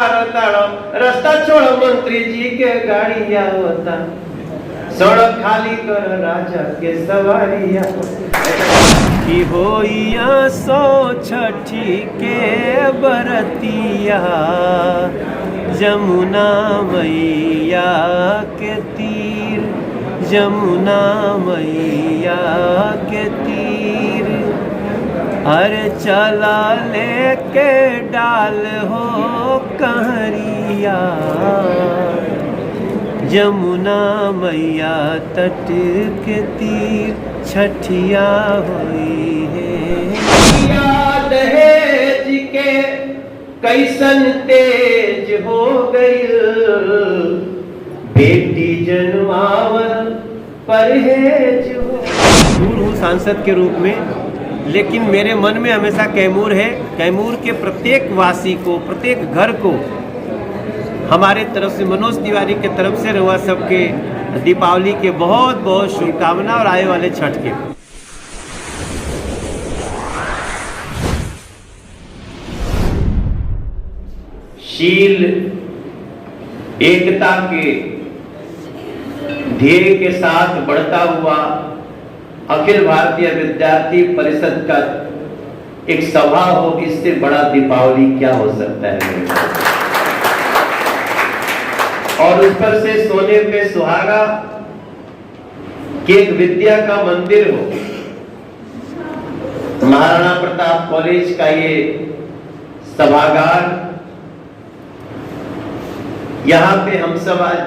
रस्ता छोड़ मंत्री जी के गाड़िया होता, सड़क खाली कर राजा के सवारिया की होइया सो छठी के बरतिया जमुना मैया के तीर, जमुना मैया के तीर। अरे चला लेके डाल हो कहरिया जमुना मैया तट के तीर छठिया हुई है। दहेज के कैसन तेज हो गई, बेटी जन्मावल परहेज हो। दूर हूँ सांसद के रूप में, लेकिन मेरे मन में हमेशा कैमूर है। कैमूर के प्रत्येक वासी को, प्रत्येक घर को हमारे तरफ से, मनोज तिवारी के तरफ से रहुआ सबके दीपावली के बहुत बहुत शुभकामना और आए वाले छठ के। शील एकता के ध्येय के साथ बढ़ता हुआ अखिल भारतीय विद्यार्थी परिषद का एक सभा हो, इससे बड़ा दीपावली क्या हो सकता है। और उस पर से सोने पे सुहागा कि एक विद्या का मंदिर हो। महाराणा प्रताप कॉलेज का ये सभागार, यहां पे हम सब आज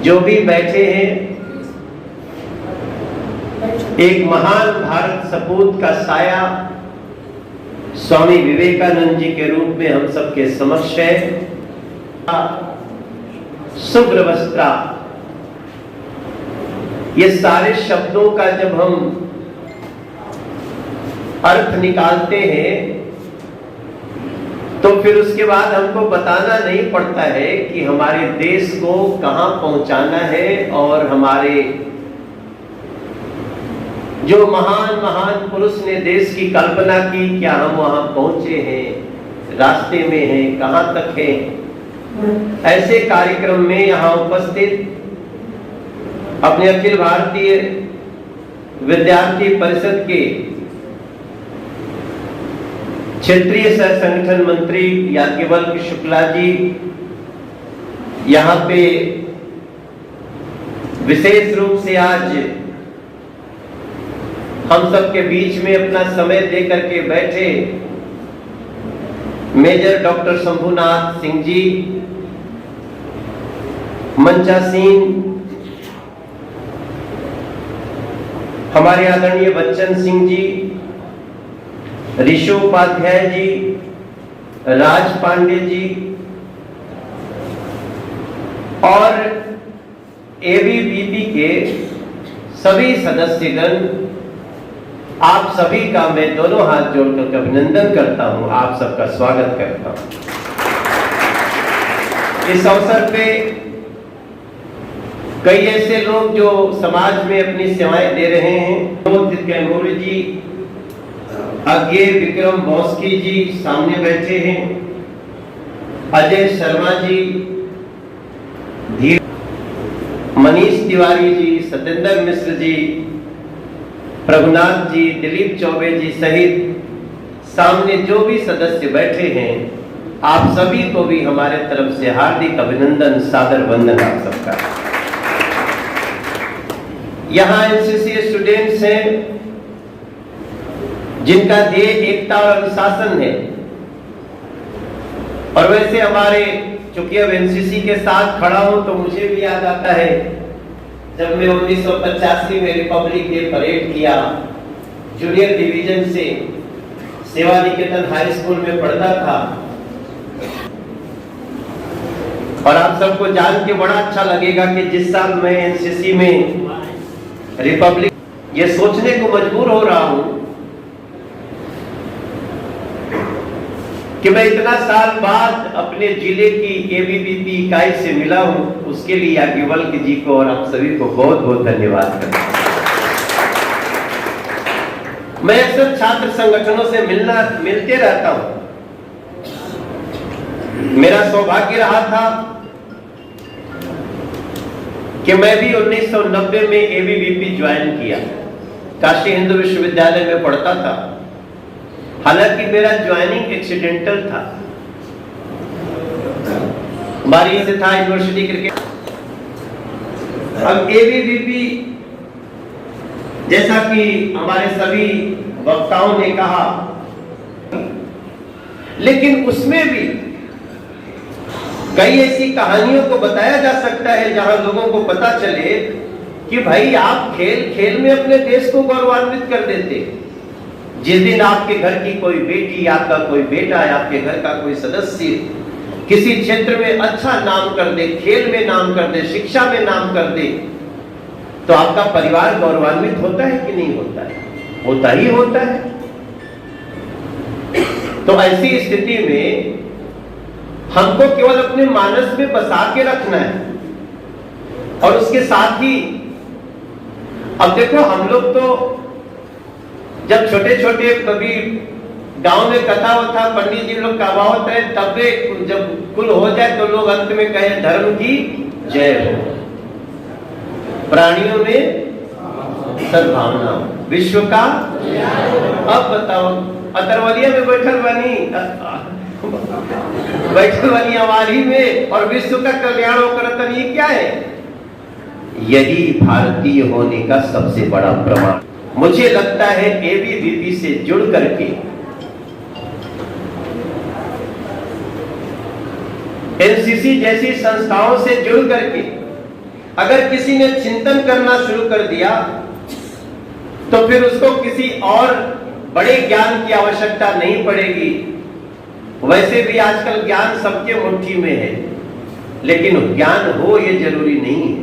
जो भी बैठे हैं, एक महान भारत सपूत का साया स्वामी विवेकानंद जी के रूप में हम सबके समक्ष है। शुभ्र वस्त्रा, ये सारे शब्दों का जब हम अर्थ निकालते हैं तो फिर उसके बाद हमको बताना नहीं पड़ता है कि हमारे देश को कहां पहुंचाना है, और हमारे जो महान महान पुरुष ने देश की कल्पना की, क्या हम वहां पहुंचे हैं, रास्ते में हैं, कहां तक हैं। ऐसे कार्यक्रम में यहाँ उपस्थित अपने अखिल भारतीय विद्यार्थी परिषद के क्षेत्रीय सह संगठन मंत्री याज्ञवल्क्य शुक्ला जी यहाँ पे विशेष रूप से आज हम सबके बीच में अपना समय देकर के बैठे मेजर डॉक्टर शंभुनाथ सिंह जी, मंचा सिंह, हमारे आदरणीय बच्चन सिंह जी, ऋषु उपाध्याय जी, राज पांडे जी और एबीवीपी के सभी सदस्यगण, आप सभी का मैं दोनों हाथ जोड़कर अभिनंदन करता हूं, आप सबका स्वागत करता हूं। इस अवसर पे कई ऐसे लोग जो समाज में अपनी सेवाएं दे रहे हैं, मनोज कैमूर जी, आगे विक्रम बॉस्की जी सामने बैठे हैं, अजय शर्मा जी, मनीष तिवारी जी, सत्येंद्र मिश्र जी, प्रभुनाथ जी, दिलीप चौबे जी सहित सामने जो भी सदस्य बैठे हैं, आप सभी को भी हमारे तरफ से हार्दिक अभिनंदन, सादर वंदन आप सबका। यहाँ एनसीसी स्टूडेंट्स हैं जिनका ध्येय एकता और अनुशासन है, और वैसे हमारे, चूंकि अब एनसीसी के साथ खड़ा हूं तो मुझे भी याद आता है जब मैं 1985 में रिपब्लिक डे परेड किया, जूनियर डिवीजन से सेवा निकेतन हाई स्कूल में पढ़ता था, और आप सबको जान के बड़ा अच्छा लगेगा कि जिस साल मैं एनसीसी में रिपब्लिक, ये सोचने को मजबूर हो रहा हूं कि मैं इतना साल बाद अपने जिले की एबीवीपी इकाई से मिला हूं, उसके लिए याज्ञवल्क्य जी को और आप सभी को बहुत बहुत धन्यवाद करता हूं। मैं अक्सर छात्र संगठनों से मिलते रहता हूं, मेरा सौभाग्य रहा था कि मैं भी 1990 में एबीवीपी ज्वाइन किया, काशी हिंदू विश्वविद्यालय में पढ़ता था। हालांकि मेरा ज्वाइनिंग एक्सीडेंटल था, बारी से था यूनिवर्सिटी क्रिकेट। अब एबीवीपी जैसा कि हमारे सभी वक्ताओं ने कहा, लेकिन उसमें भी कई ऐसी कहानियों को बताया जा सकता है जहां लोगों को पता चले कि भाई आप खेल खेल में अपने देश को गौरवान्वित कर देते। जिस दिन आपके घर की कोई बेटी, आपका कोई बेटा, आपके घर का कोई सदस्य किसी क्षेत्र में अच्छा नाम कर दे, खेल में नाम कर दे, शिक्षा में नाम कर दे, तो आपका परिवार गौरवान्वित होता है कि नहीं होता है? होता ही होता है। तो ऐसी स्थिति में हमको केवल अपने मानस में बसा के रखना है, और उसके साथ ही अब देखो, हम लोग तो जब छोटे छोटे कभी गांव में कथा होता, पंडित जी लोग कहावत है, तब जब कुल हो जाए तो लोग अंत में कहे धर्म की जय हो, प्राणियों में सद्भावना, विश्व का। अब बताओ, अतरवलिया में बैठल बनी हमारी में, और विश्व का कल्याण होकर, ये क्या है? यही भारतीय होने का सबसे बड़ा प्रमाण मुझे लगता है। एबीवीपी से जुड़ करके, एनसीसी जैसी संस्थाओं से जुड़ करके अगर किसी ने चिंतन करना शुरू कर दिया तो फिर उसको किसी और बड़े ज्ञान की आवश्यकता नहीं पड़ेगी। वैसे भी आजकल ज्ञान सबके मुट्ठी में है, लेकिन ज्ञान हो ये जरूरी नहीं है।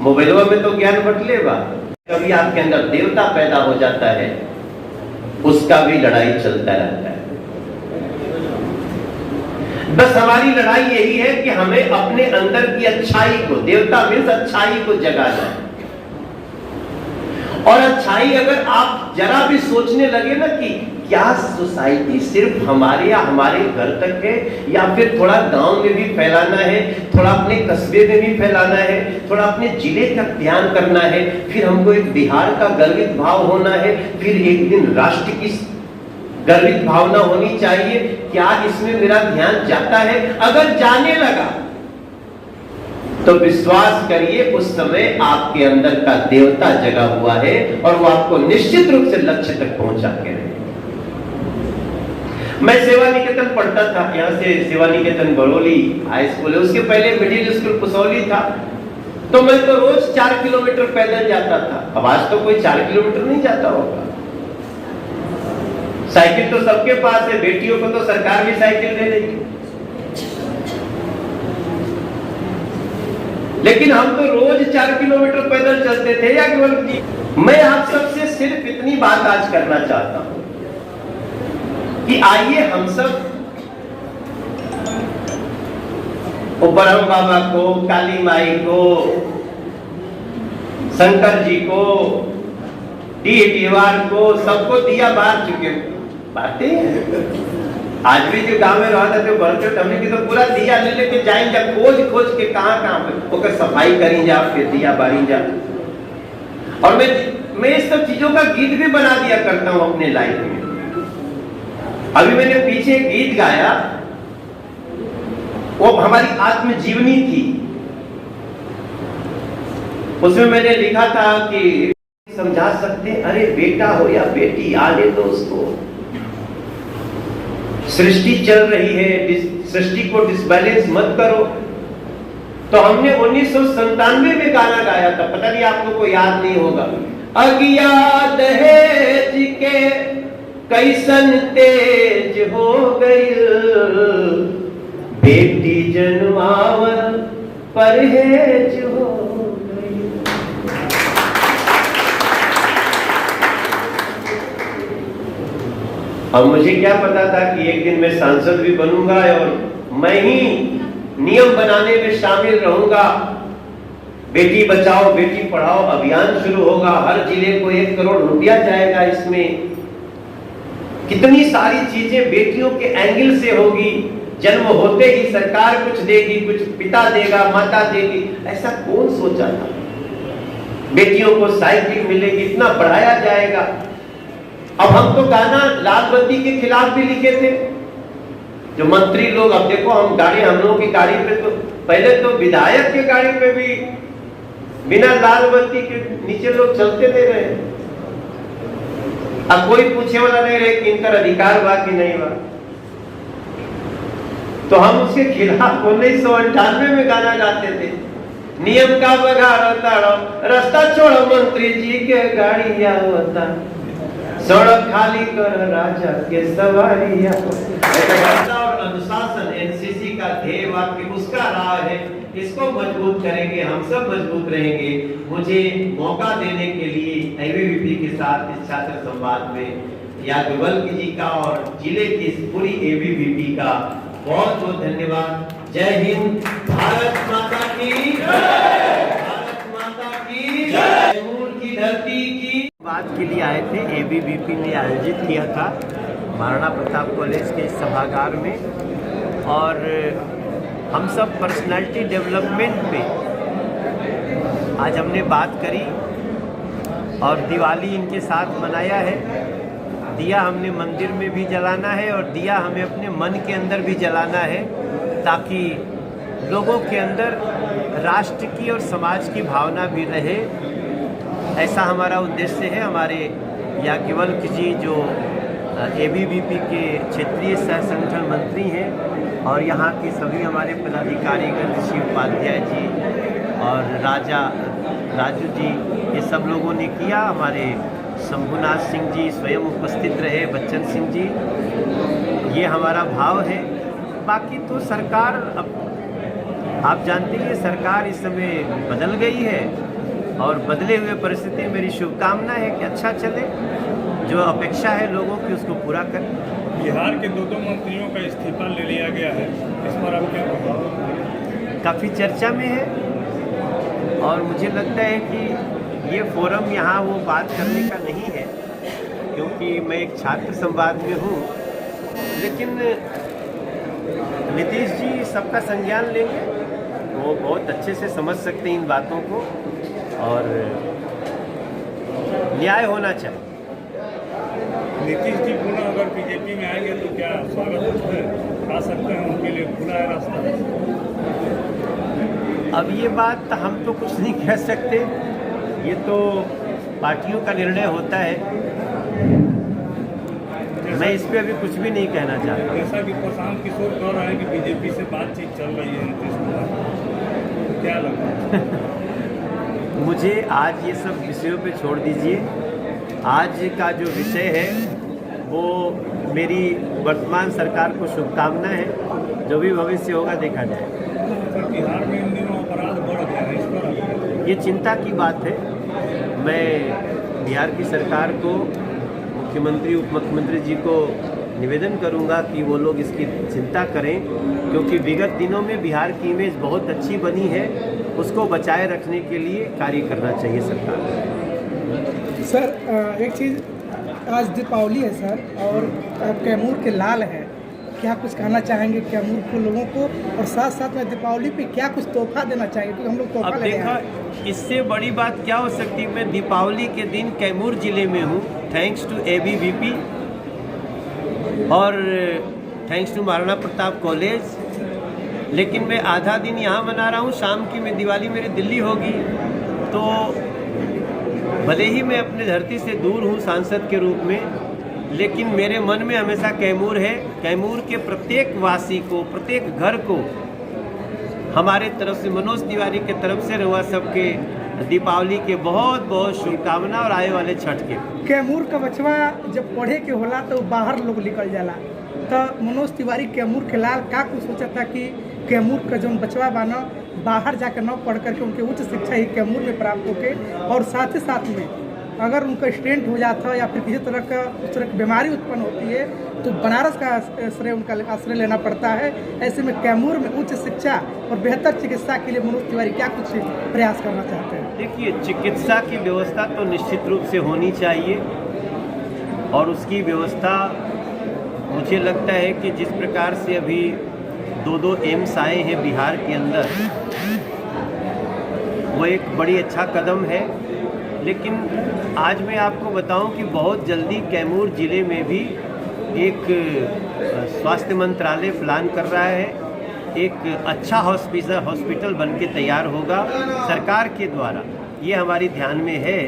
मोबाइलों में तो ज्ञान बट लेगा, कभी आपके अंदर देवता पैदा हो जाता है, उसका भी लड़ाई चलता रहता है। बस हमारी लड़ाई यही है कि हमें अपने अंदर की अच्छाई को, देवता मीन्स अच्छाई को जगाना है। और अच्छाई अगर आप जरा भी सोचने लगे ना कि क्या सोसाइटी सिर्फ हमारे या हमारे घर तक है, या फिर थोड़ा गांव में भी फैलाना है, थोड़ा अपने कस्बे में भी फैलाना है, थोड़ा अपने जिले तक ध्यान करना है, फिर हमको एक बिहार का गर्वित भाव होना है, फिर एक दिन राष्ट्र की गर्वित भावना होनी चाहिए, क्या इसमें मेरा ध्यान जाता है? अगर जाने लगा तो विश्वास करिए उस समय आपके अंदर का देवता जगा हुआ है, और वो आपको निश्चित रूप से लक्ष्य तक पहुंचा के रहे। मैं सेवा निकेतन पढ़ता था, यहाँ से सेवा निकेतन बरौली हाई स्कूल है, उसके पहले मिडिल स्कूल पुसौली था। तो मैं तो रोज 4 किलोमीटर पैदल जाता था। अब आज तो कोई 4 किलोमीटर नहीं जाता होगा। साइकिल तो सबके पास है, बेटियों को तो सरकार भी साइकिल दे देगी, लेकिन हम तो रोज 4 किलोमीटर पैदल चलते थे। या केवल मैं आप सबसे सिर्फ इतनी बात आज करना चाहता हूं कि आइए हम सब ब्रह्म बाबा को, काली माई को, शंकर जी को, डीवार को, सबको दिया बार चुके बातें हैं। आज भी जो गांव में रहा था जो बरकत हमने की तो पूरा दिया ले लेके जाएंगे, खोज खोज के कहां पे ओकर सफाई करी जा, फिर दिया बारी जा। और मैं इस सब चीजों का गीत भी बना दिया करता हूं अपने लाइफ में। अभी मैंने पीछे गीत गाया, वो हमारी आत्मजीवनी थी। उसमें मैंने लिखा था कि समझा सकते, अरे बेटा हो या बेटी, आने दो उसको, सृष्टि चल रही है, सृष्टि को डिसबैलेंस मत करो। तो हमने 1997 में गाना गाया था, पता नहीं आप लोग को याद नहीं होगा। अज्ञात दहेज के कैसन तेज हो गई, बेटी जन्मावल परहेज हो गई। अब मुझे क्या पता था कि एक दिन मैं सांसद भी बनूंगा और मैं ही नियम बनाने में शामिल रहूंगा। बेटी बचाओ बेटी पढ़ाओ अभियान शुरू होगा, हर जिले को 1 करोड़ रुपया जाएगा। इसमें कितनी सारी चीजें बेटियों के एंगल से होगी, जन्म होते ही सरकार कुछ देगी, कुछ पिता देगा, माता देगी, ऐसा कौन सोचा था? बेटियों को साइकिल मिलेगी, इतना बढ़ाया जाएगा। अब हम तो गाना लाल बत्ती के खिलाफ भी लिखे थे, जो मंत्री लोग, अब देखो हम लोगों की गाड़ी पे तो पहले तो विधायक के गाड़ी पे भी बिना लाल बत्ती के नीचे लोग चलते थे रहे। अब कोई पूछे वाला नहीं रहे कि इनका अधिकार हुआ कि नहीं हुआ। तो हम उसके खिलाफ 1998 में गाना गाते थे, नियम का बघाड़ो ताड़ो, रास्ता छोड़ो मंत्री जी के गाड़ी आवता, सड़क खाली कर राजा के सवारी आवता। और अनुशासन एनसीसी का ध्येय वाक्य उसका राह है, इसको मजबूत करेंगे, हम सब मजबूत रहेंगे। मुझे मौका देने के लिए एबीवीपी के साथ इस छात्र संवाद में याज्ञवल्क्य जी का और जिले की इस पूरी एबीवीपी का बहुत बहुत धन्यवाद। जय हिंद, भारत माता की जय, भारत माता की जय, कैमूर की धरती की। बात के लिए आए थे, एबीवीपी ने आयोजित किया था महाराणा प्रताप कॉलेज के सभागार में, और हम सब पर्सनालिटी डेवलपमेंट पे आज हमने बात करी और दिवाली इनके साथ मनाया है। दिया हमने मंदिर में भी जलाना है और दिया हमें अपने मन के अंदर भी जलाना है, ताकि लोगों के अंदर राष्ट्र की और समाज की भावना भी रहे। ऐसा हमारा उद्देश्य है। हमारे याज्ञवल्क्य जी जो एबीवीपी के क्षेत्रीय सह संगठन मंत्री हैं, और यहाँ के सभी हमारे पदाधिकारीगण, ऋषि उपाध्याय जी और राजू जी, ये सब लोगों ने किया। हमारे शंभुनाथ सिंह जी स्वयं उपस्थित रहे, बच्चन सिंह जी, ये हमारा भाव है। बाकी तो सरकार, अब आप जानते हैं सरकार इस समय बदल गई है, और बदले हुए परिस्थिति मेरी शुभकामना है कि अच्छा चले, जो अपेक्षा है लोगों की उसको पूरा करें। बिहार के दो मंत्रियों का इस्तीफा ले लिया गया है, इस पर आप क्या कहेंगे? काफ़ी चर्चा में है, और मुझे लगता है कि ये फोरम यहाँ वो बात करने का नहीं है, क्योंकि मैं एक छात्र संवाद में हूँ। लेकिन नीतीश जी सबका संज्ञान लेंगे, वो बहुत अच्छे से समझ सकते हैं इन बातों को, और न्याय होना चाहिए। नीतीश जी पुनः अगर बीजेपी में आएंगे तो क्या स्वागत है, आ सकते हैं, उनके लिए खुला है रास्ता? अब ये बात हम तो कुछ नहीं कह सकते, ये तो पार्टियों का निर्णय होता है। मैं इस पे अभी कुछ भी नहीं कहना चाहता। जैसा कि प्रशांत किशोर कह रहे हैं कि बीजेपी से बातचीत चल रही है नीतीश कुमार, क्या लगता है? मुझे आज ये सब विषयों पे छोड़ दीजिए। आज का जो विषय है वो मेरी वर्तमान सरकार को शुभकामना है, जो भी भविष्य होगा देखा जाएगा। बिहार में इन दिनों अपराध बढ़ गया है, इस पर ये चिंता की बात है। मैं बिहार की सरकार को, मुख्यमंत्री उप मुख्यमंत्री जी को निवेदन करूंगा कि वो लोग इसकी चिंता करें, क्योंकि विगत दिनों में बिहार की इमेज बहुत अच्छी बनी है, उसको बचाए रखने के लिए कार्य करना चाहिए सरकार को। सर एक चीज़, आज दीपावली है सर, और कैमूर के लाल है, क्या कुछ कहना चाहेंगे कैमूर के लोगों को, और साथ साथ में दीपावली पे क्या कुछ तोहफा देना चाहिए, क्योंकि हम लोग तोहफा ले देखा, इससे बड़ी बात क्या हो सकती है। मैं दीपावली के दिन कैमूर जिले में हूँ, थैंक्स टू एबीवीपी और thanks to Maharana Pratap college, लेकिन मैं आधा दिन यहाँ मना रहा हूँ, शाम की मैं दिवाली मेरी दिल्ली होगी। तो भले ही मैं अपने धरती से दूर हूँ सांसद के रूप में, लेकिन मेरे मन में हमेशा कैमूर है। कैमूर के प्रत्येक वासी को, प्रत्येक घर को हमारे तरफ से, मनोज तिवारी के तरफ से रहुआ सबके दीपावली के बहुत बहुत शुभकामना, और आए वाले छठ के। कैमूर का बचवा जब पढ़े के होला तो बाहर लोग निकल जाला, तो मनोज तिवारी कैमूर के लाल का कुछ सोचा था कि कैमूर का जो बचवा बाना बाहर जाकर न पढ़ करके उनके उच्च शिक्षा ही कैमूर में प्राप्त होके, और साथ ही साथ में अगर उनका स्टेंट हो जाता या फिर किसी तरह का उस तरह की बीमारी उत्पन्न होती है तो बनारस का आश्रय उनका आश्रय लेना पड़ता है। ऐसे में कैमूर में उच्च शिक्षा और बेहतर चिकित्सा के लिए मनोज तिवारी क्या कुछ प्रयास करना चाहते हैं? देखिए, चिकित्सा की व्यवस्था तो निश्चित रूप से होनी चाहिए, और उसकी व्यवस्था मुझे लगता है कि जिस प्रकार से अभी दो एम्स आए हैं बिहार के अंदर, वो एक बड़ी अच्छा कदम है। लेकिन आज मैं आपको बताऊं कि बहुत जल्दी कैमूर ज़िले में भी एक स्वास्थ्य मंत्रालय प्लान कर रहा है, एक अच्छा हॉस्पिटल बन के तैयार होगा सरकार के द्वारा, ये हमारी ध्यान में है।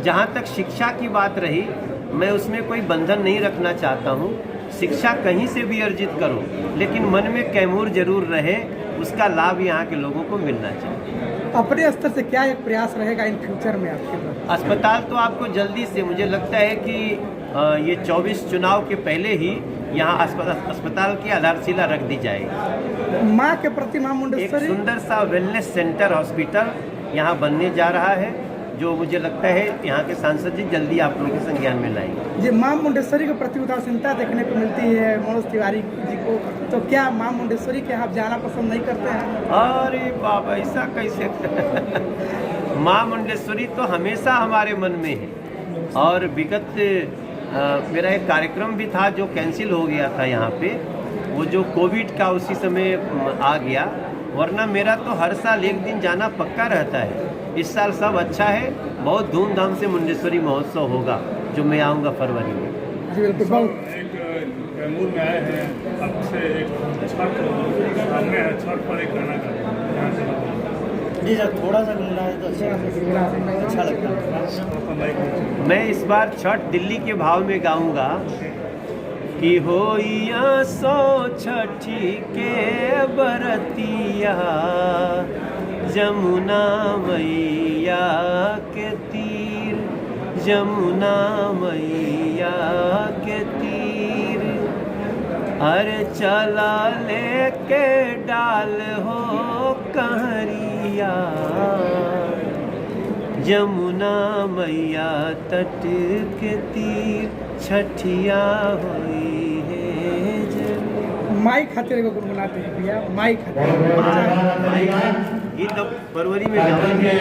जहाँ तक शिक्षा की बात रही, मैं उसमें कोई बंधन नहीं रखना चाहता हूँ। शिक्षा कहीं से भी अर्जित करो, लेकिन मन में कैमूर जरूर रहे, उसका लाभ यहाँ के लोगों को मिलना चाहिए। अपने स्तर से क्या एक प्रयास रहेगा इन फ्यूचर में आपके पास? अस्पताल तो आपको जल्दी से, मुझे लगता है कि ये 24 चुनाव के पहले ही यहाँ अस्पताल की आधारशिला रख दी जाएगी। माँ के प्रति माँ एक मुंडेश्वरी सुंदर सा वेलनेस सेंटर हॉस्पिटल यहाँ बनने जा रहा है, जो मुझे लगता है यहाँ के सांसद जी जल्दी आप लोगों के संज्ञान में लाएंगे। जी, माँ मुंडेश्वरी के प्रति उदासीनता देखने को मिलती है मनोज तिवारी जी को, तो क्या माँ मुंडेश्वरी के आप जाना पसंद नहीं करते हैं? अरे बाबा, ऐसा कैसे माँ मुंडेश्वरी तो हमेशा हमारे मन में है। और विगत मेरा एक कार्यक्रम भी था जो कैंसिल हो गया था यहाँ पे, वो जो कोविड का उसी समय आ गया, वरना मेरा तो हर साल एक दिन जाना पक्का रहता है। इस साल सब अच्छा है, बहुत धूमधाम से मुंडेश्वरी महोत्सव होगा, जो मैं आऊँगा फरवरी में। जी बिल्कुल। बहुत एक कैमूर में आए हैं, आपसे एक छठ सामने है, छठ पर एक गाना गाए जी सर, थोड़ा सा गुनगुनाए तो अच्छा लगता है। मैं इस बार छठ दिल्ली के भाव में गाऊंगा कि होइया सो छठी के बरतिया, जमुना मैया के तीर, जमुना मैया के तीर, अरे चला लेके डाल हो कहरिया, जमुना मैया तट के तीर, छठिया हुई है जल। माई खातिर एगो गुनगुनाते हैं भैया, माई खातिर। ये तो फरवरी में गाऊंगे।